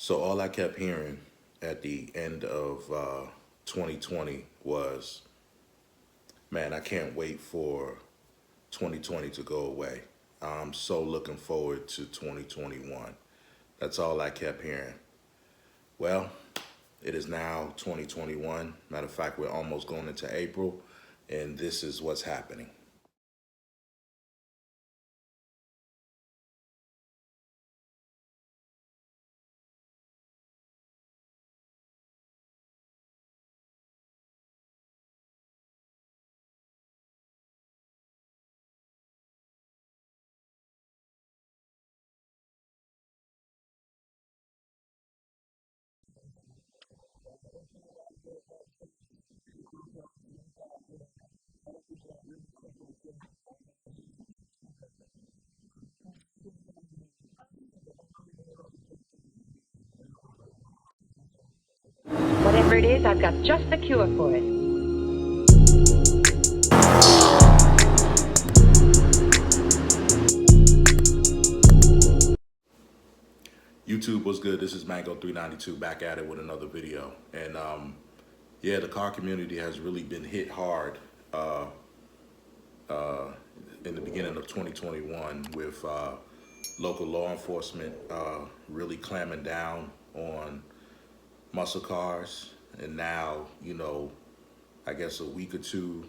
So all I kept hearing at the end of 2020 was, man, I can't wait for 2020 to go away. I'm so looking forward to 2021. That's all I kept hearing. Well, it is now 2021. Matter of fact, we're almost going into April, and this is what's happening. Whatever it is, I've got just the cure for it. YouTube was good. This is Mango 392 back at it with another video. And yeah, the car community has really been hit hard in the beginning of 2021 with local law enforcement really clamming down on muscle cars. And now, I guess a week or two,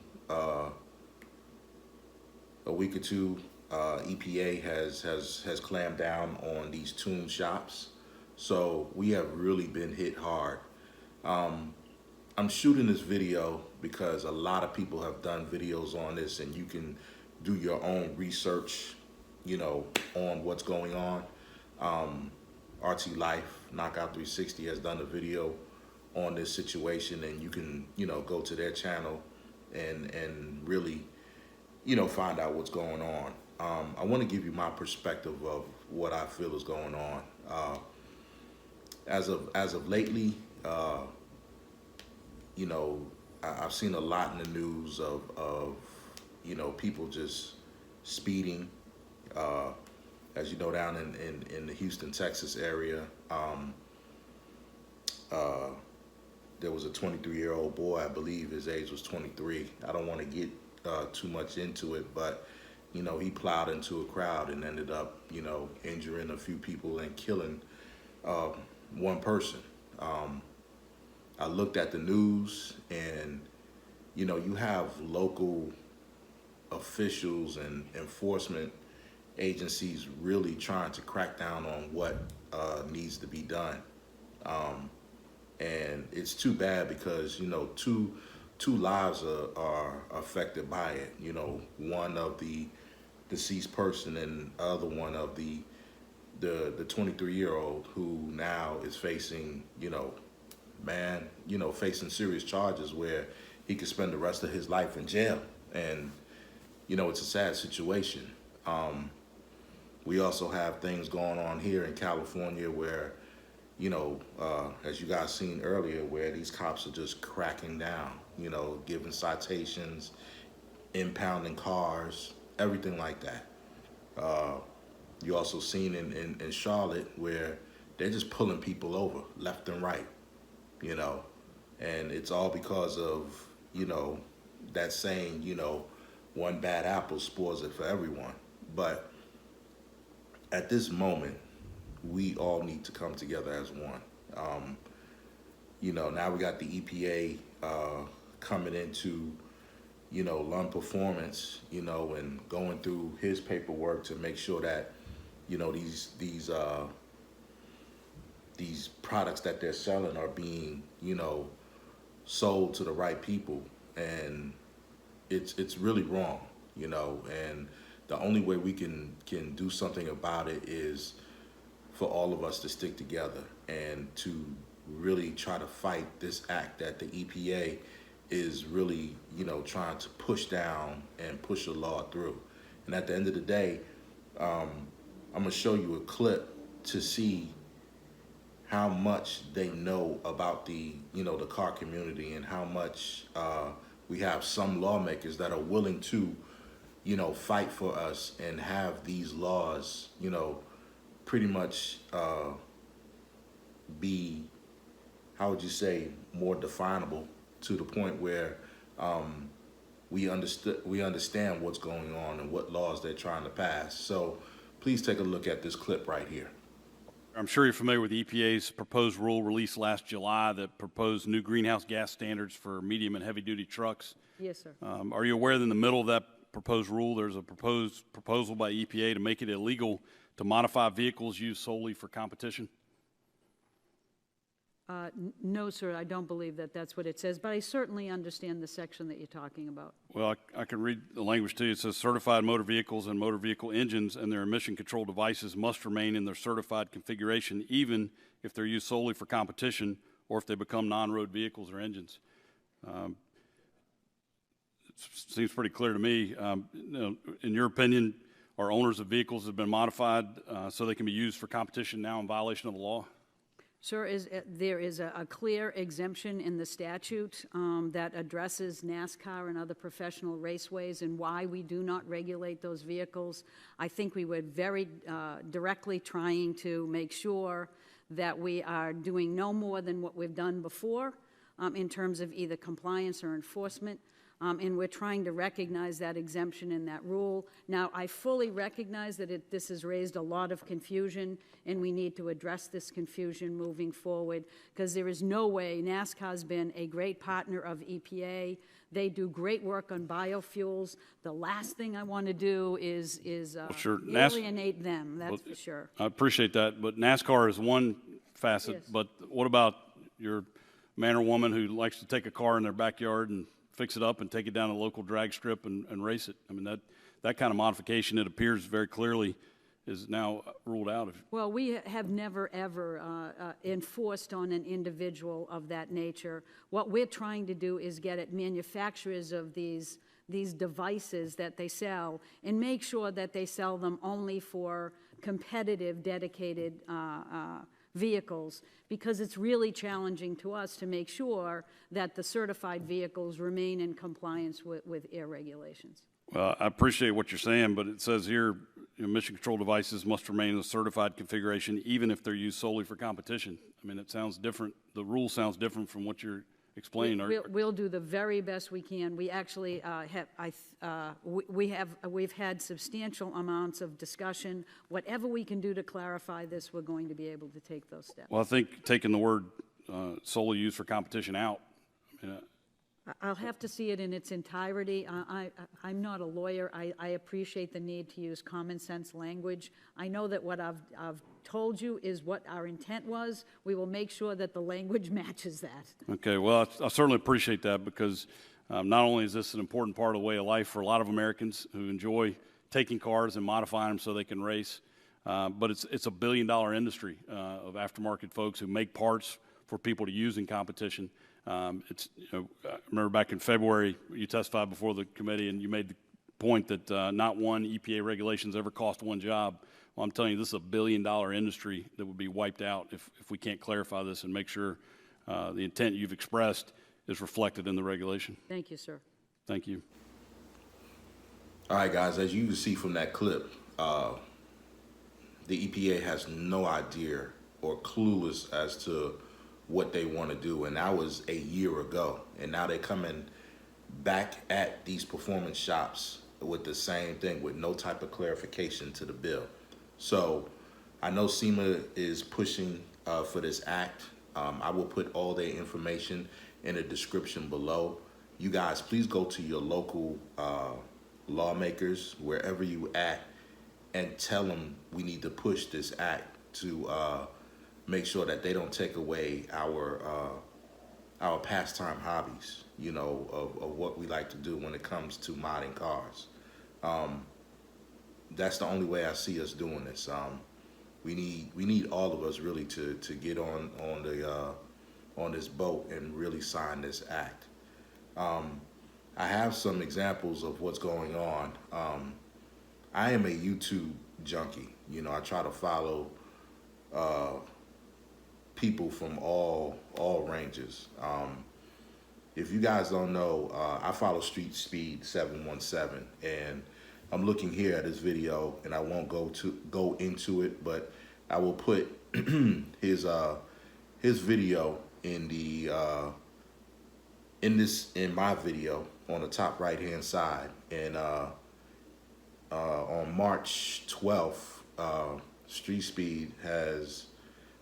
EPA has clamped down on these tune shops. So we have really been hit hard. I'm shooting this video because a lot of people have done videos on this, and you can do your own research, on what's going on. RT Life Knockout 360 has done a video on this situation, and you can, go to their channel and really, find out what's going on. I want to give you my perspective of what I feel is going on. As of lately, you know, I've seen a lot in the news of people just speeding. Uh, as you know, down in the Houston, Texas area, uh, there was a 23-year-old boy. I believe his age was 23. I don't want to get too much into it, but he plowed into a crowd and ended up, injuring a few people and killing uh, one person. Um, I looked at the news, and you have local officials and enforcement agencies really trying to crack down on what needs to be done. Um, and it's too bad because two lives are affected by it. One of the deceased person, and the other one of the 23-year-old who now is facing facing serious charges where he could spend the rest of his life in jail. And it's a sad situation. Um, we also have things going on here in California where as you guys seen earlier, where these cops are just cracking down, giving citations, impounding cars, everything like that. Uh, you also seen in Charlotte where they're just pulling people over left and right, you know, and it's all because of, you know, that saying, one bad apple spoils it for everyone. But at this moment, we all need to come together as one. Um, now we got the EPA coming into, Lund Performance, and going through his paperwork to make sure that, these products that they're selling are being, sold to the right people, and it's really wrong, and the only way we can do something about it is for all of us to stick together and to really try to fight this act that the EPA is really, trying to push down and push a law through. And at the end of the day, um, I'm gonna show you a clip to see how much they know about the car community, and how much we have some lawmakers that are willing to, fight for us and have these laws, pretty much be, how would you say, more definable to the point where we understand what's going on and what laws they're trying to pass. So please take a look at this clip right here. I'm sure you're familiar with the EPA's proposed rule released last July that proposed new greenhouse gas standards for medium and heavy-duty trucks. Yes, sir. Are you aware that in the middle of that proposed rule, there's a proposal by EPA to make it illegal to modify vehicles used solely for competition? No, sir, I don't believe that that's what it says, but I certainly understand the section that you're talking about. Well, I can read the language to you. It says certified motor vehicles and motor vehicle engines and their emission control devices must remain in their certified configuration even if they're used solely for competition or if they become non-road vehicles or engines. It seems pretty clear to me. In your opinion, are owners of vehicles that have been modified so they can be used for competition now in violation of the law? Sir, there is a clear exemption in the statute that addresses NASCAR and other professional raceways and why we do not regulate those vehicles. I think we were very directly trying to make sure that we are doing no more than what we've done before in terms of either compliance or enforcement. And we're trying to recognize that exemption in that rule. Now, I fully recognize that this has raised a lot of confusion, and we need to address this confusion moving forward, because there is no way. NASCAR's been a great partner of EPA. They do great work on biofuels. The last thing I want to do is sure. alienate them, that's for sure. I appreciate that, but NASCAR is one facet. Yes. But what about your man or woman who likes to take a car in their backyard and fix it up and take it down to a local drag strip and race it? I mean, that kind of modification, it appears very clearly, is now ruled out. Well, we have never, ever enforced on an individual of that nature. What we're trying to do is get at manufacturers of these devices that they sell and make sure that they sell them only for competitive, dedicated vehicles, because it's really challenging to us to make sure that the certified vehicles remain in compliance with air regulations. Well, I appreciate what you're saying, but it says here, emission control devices must remain in a certified configuration even if they're used solely for competition. I mean, it sounds different. The rule sounds different from what you're explaining. We'll do the very best we can. We actually we've had substantial amounts of discussion. Whatever we can do to clarify this, we're going to be able to take those steps. Well, I think taking the word solely used for competition out, I mean, I'll have to see it in its entirety. I'm not a lawyer. I appreciate the need to use common sense language. I know that what I've told you is what our intent was. We will make sure that the language matches that. Okay, well, I certainly appreciate that, because not only is this an important part of the way of life for a lot of Americans who enjoy taking cars and modifying them so they can race, but it's a $1 billion industry of aftermarket folks who make parts for people to use in competition. I remember back in February, you testified before the committee and you made the point that not one EPA regulations ever cost one job. Well, I'm telling you, this is a $1 billion industry that would be wiped out if we can't clarify this and make sure the intent you've expressed is reflected in the regulation. Thank you, sir. Thank you. All right, guys, as you can see from that clip, the EPA has no idea or clueless as to what they want to do, and that was a year ago, and now they're coming back at these performance shops with the same thing with no type of clarification to the bill. So I know SEMA is pushing for this act. I will put all their information in the description below. You guys, please go to your local lawmakers, wherever you at, and tell them we need to push this act to make sure that they don't take away our pastime hobbies, you know, of what we like to do when it comes to modding cars. That's the only way I see us doing this. We need all of us really to get on this boat and really sign this act. I have some examples of what's going on. I am a YouTube junkie. You know, I try to follow people from all ranges. If you guys don't know, I follow Street Speed 717, and I'm looking here at his video, and I won't go into it, but I will put his his video in my video on the top right hand side, and on March 12th, Street Speed has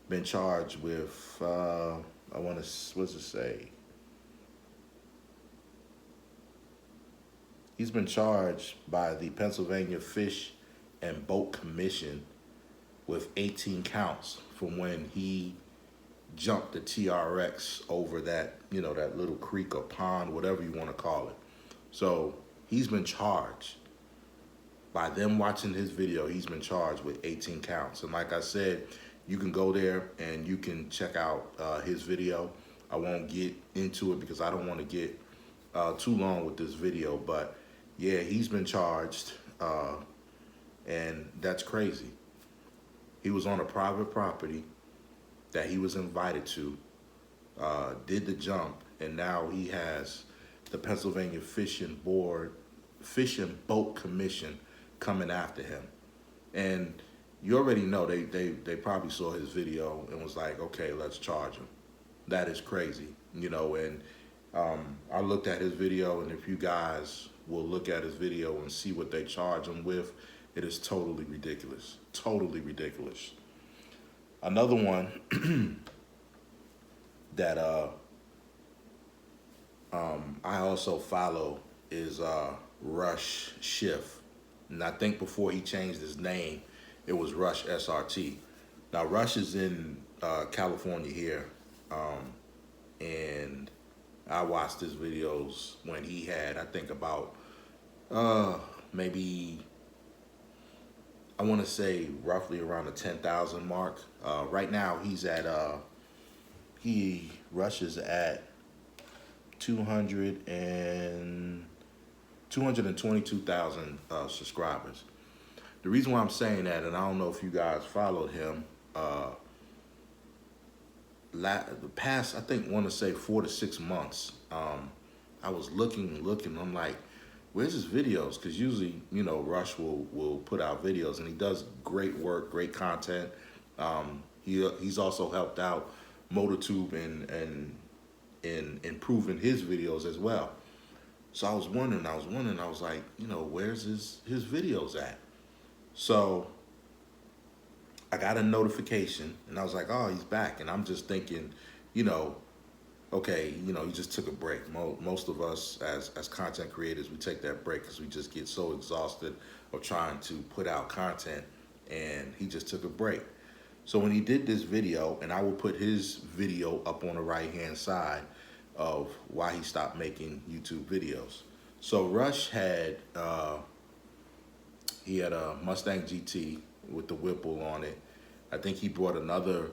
been charged with what's it say? He's been charged by the Pennsylvania Fish and Boat Commission with 18 counts from when he jumped the TRX over that, that little creek or pond, whatever you want to call it. So he's been charged. By them watching his video, he's been charged with 18 counts. And like I said, you can go there and you can check out his video. I won't get into it because I don't want to get too long with this video, but yeah, he's been charged, and that's crazy. He was on a private property that he was invited to, did the jump, and now he has the Pennsylvania Fish and Boat Commission coming after him. And you already know they probably saw his video and was like, okay, let's charge him. That is crazy, and I looked at his video, and if you guys will look at his video and see what they charge him with, it is totally ridiculous. Totally ridiculous. Another one that I also follow is Rush Schiff. And I think before he changed his name, it was Rush SRT. Now, Rush is in California here, and I watched his videos when he had, I think about maybe, I want to say roughly around the 10,000 mark. Right now he's at, Rush is at 222,000 subscribers. The reason why I'm saying that, and I don't know if you guys followed him, the past, I think, want to say 4 to 6 months, I was looking, I'm like, where's his videos? Because usually, Rush will put out videos, and he does great work, great content. He's also helped out MotorTube in improving his videos as well. So I was wondering, I was like, where's his videos at? So I got a notification, and I was like, oh, he's back. And I'm just thinking, okay, he just took a break. Most of us as content creators, we take that break because we just get so exhausted of trying to put out content, and he just took a break. So when he did this video, and I will put his video up on the right-hand side of why he stopped making YouTube videos. So Rush had, he had a Mustang GT with the Whipple on it. I think he brought another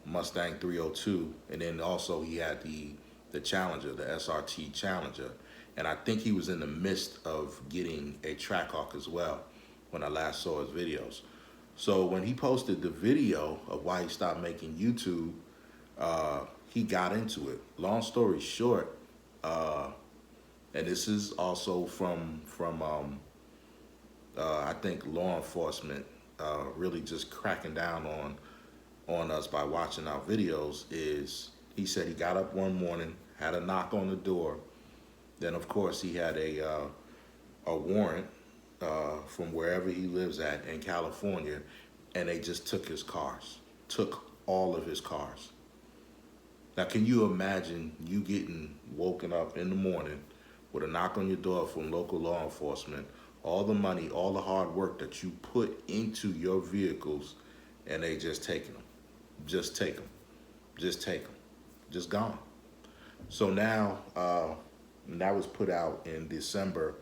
Mustang 302, and then also he had the Challenger, the SRT Challenger. And I think he was in the midst of getting a Trackhawk as well when I last saw his videos. So when he posted the video of why he stopped making YouTube, he got into it. Long story short, and this is also from I think law enforcement really just cracking down on us by watching our videos, is he said he got up one morning, had a knock on the door. Then of course he had a warrant from wherever he lives at in California, and they just took his cars, took all of his cars. Now, can you imagine you getting woken up in the morning with a knock on your door from local law enforcement, all the money, all the hard work that you put into your vehicles, and they just taking them, just take them, just take them, just gone. So now, that was put out in December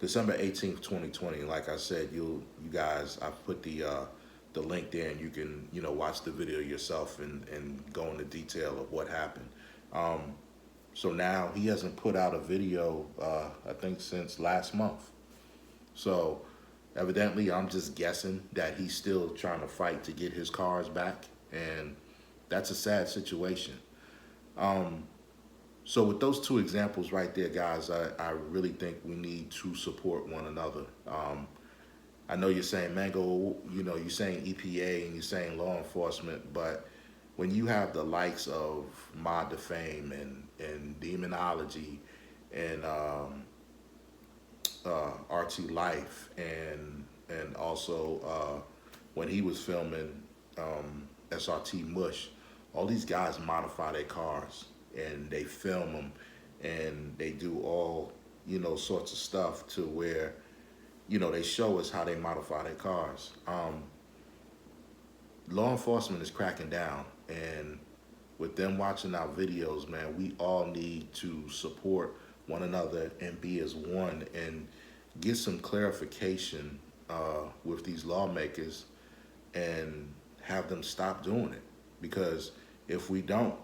18th, 2020. Like I said, you guys, I've put the link there, and you can, watch the video yourself and go into detail of what happened. So now he hasn't put out a video, I think, since last month. So evidently, I'm just guessing that he's still trying to fight to get his cars back, and that's a sad situation. So with those two examples right there, guys, I really think we need to support one another. I know you're saying, Mango, you're saying EPA and you're saying law enforcement, but when you have the likes of Mod Defame and Demonology and RT Life and also when he was filming SRT Mush, all these guys modify their cars and they film them and they do all, you know, sorts of stuff to where, you know, they show us how they modify their cars. Law enforcement is cracking down, and with them watching our videos, man, we all need to support one another and be as one and get some clarification with these lawmakers and have them stop doing it. Because if we don't,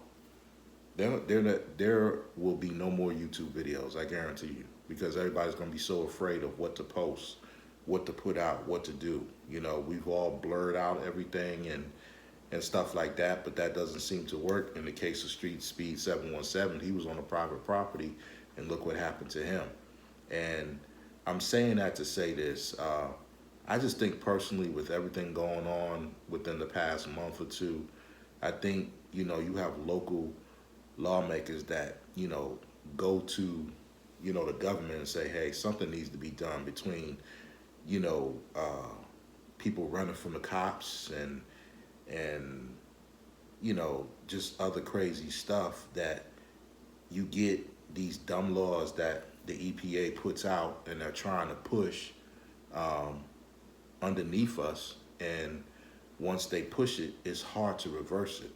there will be no more YouTube videos, I guarantee you, because everybody's going to be so afraid of what to post, what to put out, what to do. You know, we've all blurred out everything and stuff like that, but that doesn't seem to work. In the case of Street Speed 717, he was on a private property, and look what happened to him. And I'm saying that to say this. I just think personally, with everything going on within the past month or two, I think, you know, you have local lawmakers that, you know, go to, you know, the government and say, hey, something needs to be done between, you know, people running from the cops and you know, just other crazy stuff, that you get these dumb laws that the EPA puts out and they're trying to push underneath us, and once they push it, it's hard to reverse it.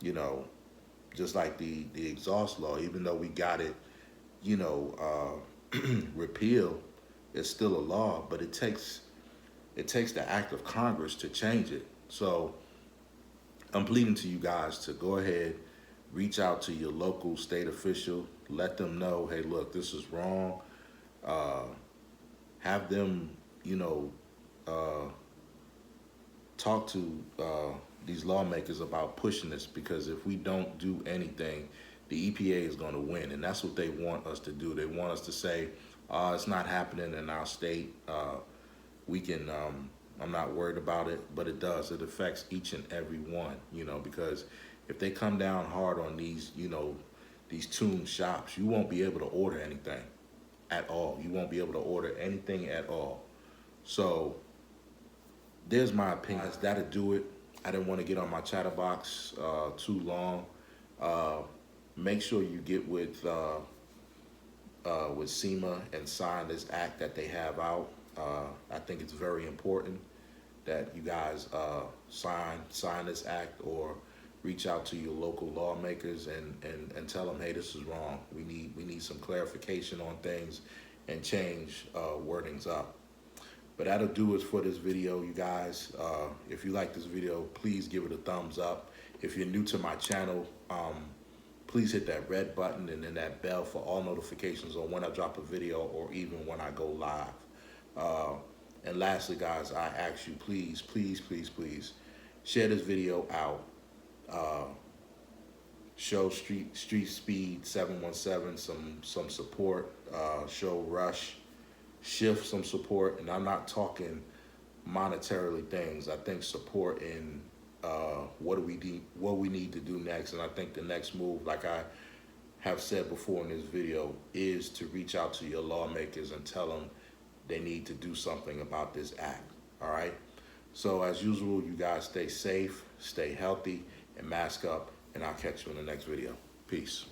You know, just like the exhaust law, even though we got it, you know, repealed, it's still a law, but it takes the act of Congress to change it. So I'm pleading to you guys to go ahead, reach out to your local state official, let them know, hey, look, this is wrong. Have them, you know, talk to these lawmakers about pushing this, because if we don't do anything, the EPA is going to win, and that's what they want us to do. They want us to say, it's not happening in our state. We can, I'm not worried about it, but it does. It affects each and every one, you know, because if they come down hard on these, you know, these tune shops, you won't be able to order anything at all. You won't be able to order anything at all. So there's my opinion. That'll do it. I didn't want to get on my chatterbox too long. Make sure you get with SEMA and sign this act that they have out. I think it's very important that you guys sign this act, or reach out to your local lawmakers and tell them, hey, this is wrong. We need some clarification on things and change wordings up. But that'll do it for this video, you guys. If you like this video, please give it a thumbs up. If you're new to my channel, please hit that red button and then that bell for all notifications on when I drop a video or even when I go live. And lastly, guys, I ask you, please, please, please, please, share this video out. Show Street Speed 717 some support. Show Rush Shift some support, and I'm not talking monetarily things. I think support in what we need to do next. And I think the next move, like I have said before in this video, is to reach out to your lawmakers and tell them they need to do something about this act. All right. So as usual, you guys stay safe, stay healthy, and mask up. And I'll catch you in the next video. Peace.